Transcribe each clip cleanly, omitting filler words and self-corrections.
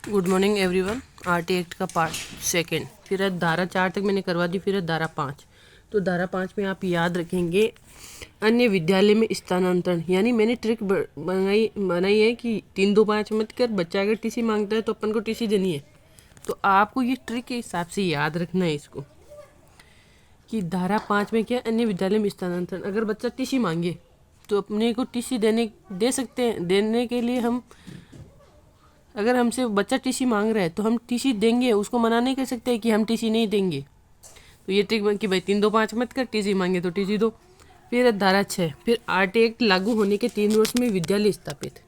Good morning everyone. RT act का part second, फिर है धारा 4 तक मैंने करवा दी, फिर है धारा 5। तो धारा 5 में आप याद रखेंगे अन्य विद्यालय में स्थानांतरण, यानी मैंने ट्रिक बनाई है कि 3-2-5 मत कर, बच्चा अगर टीसी मांगता है तो अपन को टीसी देनी है। तो आपको ये ट्रिक के हिसाब से याद रखना है इसको कि धारा 5 में क्या, अन्य विद्यालय में स्थानांतरण। अगर बच्चा टीसी मांगे तो अपने को टीसी दे सकते हैं। देने के लिए हम, अगर हमसे बच्चा टीसी मांग रहा है तो हम टीसी देंगे, उसको मना नहीं कर सकते कि हम टीसी नहीं देंगे। तो ये ट्रिक कि भाई 3-2-5 मत कर, टीसी मांगे तो टीसी दो। फिर धारा 6, फिर आरटी एक्ट लागू होने के 3 वर्ष में विद्यालय स्थापित।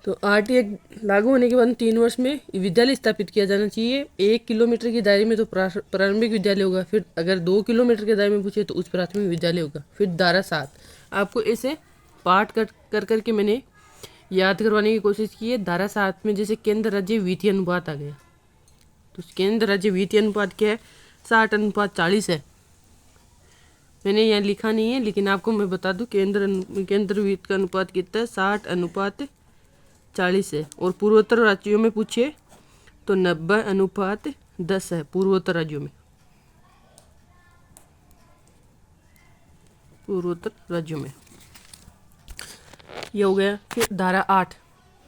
तो आरटी एक्ट लागू होने के बाद 3 वर्ष में विद्यालय स्थापित किया जाना चाहिए। 1 किलोमीटर के दायरे में तो प्रारंभिक विद्यालय होगा, फिर अगर 2 किलोमीटर के दायरे में पूछे तो उच्च प्राथमिक विद्यालय होगा। फिर धारा 7, आपको ऐसे पाठ कर करके मैंने याद करवाने की कोशिश की है। धारा 7 में जैसे केंद्र राज्य वित्तीय अनुपात आ गया, तो केंद्र राज्य वित्तीय अनुपात क्या है, 60:40 है। मैंने यहाँ लिखा नहीं है, लेकिन आपको मैं बता दूं केंद्र वित्त का अनुपात कितना है, 60:40 है। और पूर्वोत्तर राज्यों में पूछे तो 90:10 है। पूर्वोत्तर राज्यों में ये हो गया। फिर धारा 8,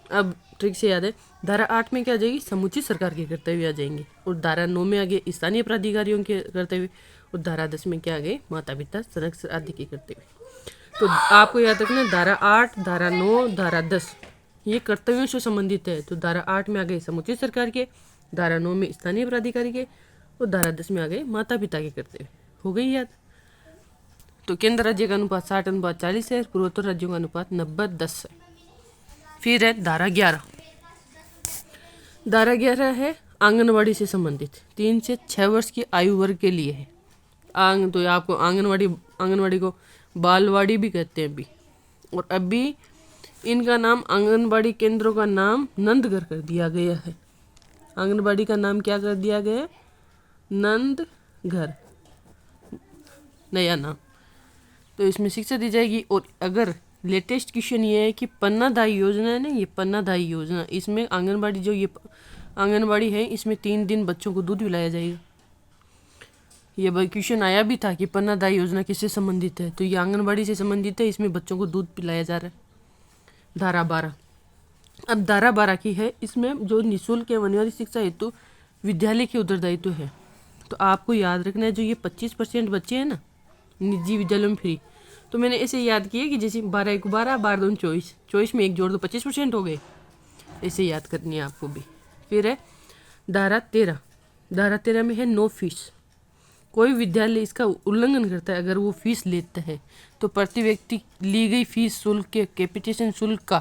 अब ट्रिक से याद है, धारा 8 में क्या आ जाएगी, समुचित सरकार के कर्तव्य आ जाएंगे। और धारा 9 में आ गए स्थानीय प्राधिकारियों के कर्तव्य। और धारा 10 में क्या आ गए, माता पिता संरक्षण आदि के कर्तव्य। तो आपको याद रखना, धारा 8, धारा 9, धारा 10 ये कर्तव्यों से संबंधित है। तो धारा 8 में आ गए समुचित सरकार के, धारा 9 में स्थानीय प्राधिकारी के, और धारा 10 में आ गए माता पिता के कर्तव्य। हो गई याद। तो केंद्र राज्य का अनुपात 60:40 है, पूर्वोत्तर राज्यों का अनुपात 90:10 है। फिर है धारा 11। धारा 11 है आंगनवाड़ी से संबंधित, 3 से 6 वर्ष की आयु वर्ग के लिए है। तो आपको आंगनवाड़ी को बालवाड़ी भी कहते हैं अभी। और अभी इनका नाम, आंगनवाड़ी केंद्रों का नाम नंदघर कर दिया गया है। आंगनवाड़ी का नाम क्या कर दिया गया है, नंदघर, नया नाम। तो इसमें शिक्षा दी जाएगी। और अगर लेटेस्ट क्वेश्चन ये है कि पन्नादायी योजना है ना, ये पन्नादायी योजना, इसमें आंगनबाड़ी जो ये आंगनबाड़ी है, इसमें 3 दिन बच्चों को दूध पिलाया जाएगा। ये क्वेश्चन आया भी था कि पन्नादायी योजना किससे संबंधित है, तो ये आंगनबाड़ी से संबंधित है। इसमें बच्चों को दूध पिलाया जा रहा है। धारा 12, अब धारा 12 की है, इसमें जो निःशुल्क एवं अनिवार्य शिक्षा हेतु विद्यालय के उत्तरदायित्व है। तो आपको याद रखना है, जो ये 25% बच्चे हैं ना निजी विद्यालयों में फ्री, तो मैंने ऐसे याद किया कि जैसे 12 1 12, 12 2 24, 24 में 1 जोड़ दो 25% हो गए। ऐसे याद करनी है आपको भी। फिर है धारा 13। धारा 13 में है नो फीस। कोई विद्यालय इसका उल्लंघन करता है, अगर वो फीस लेता है तो प्रति व्यक्ति ली गई फीस शुल्क के कैपिटेशन शुल्क का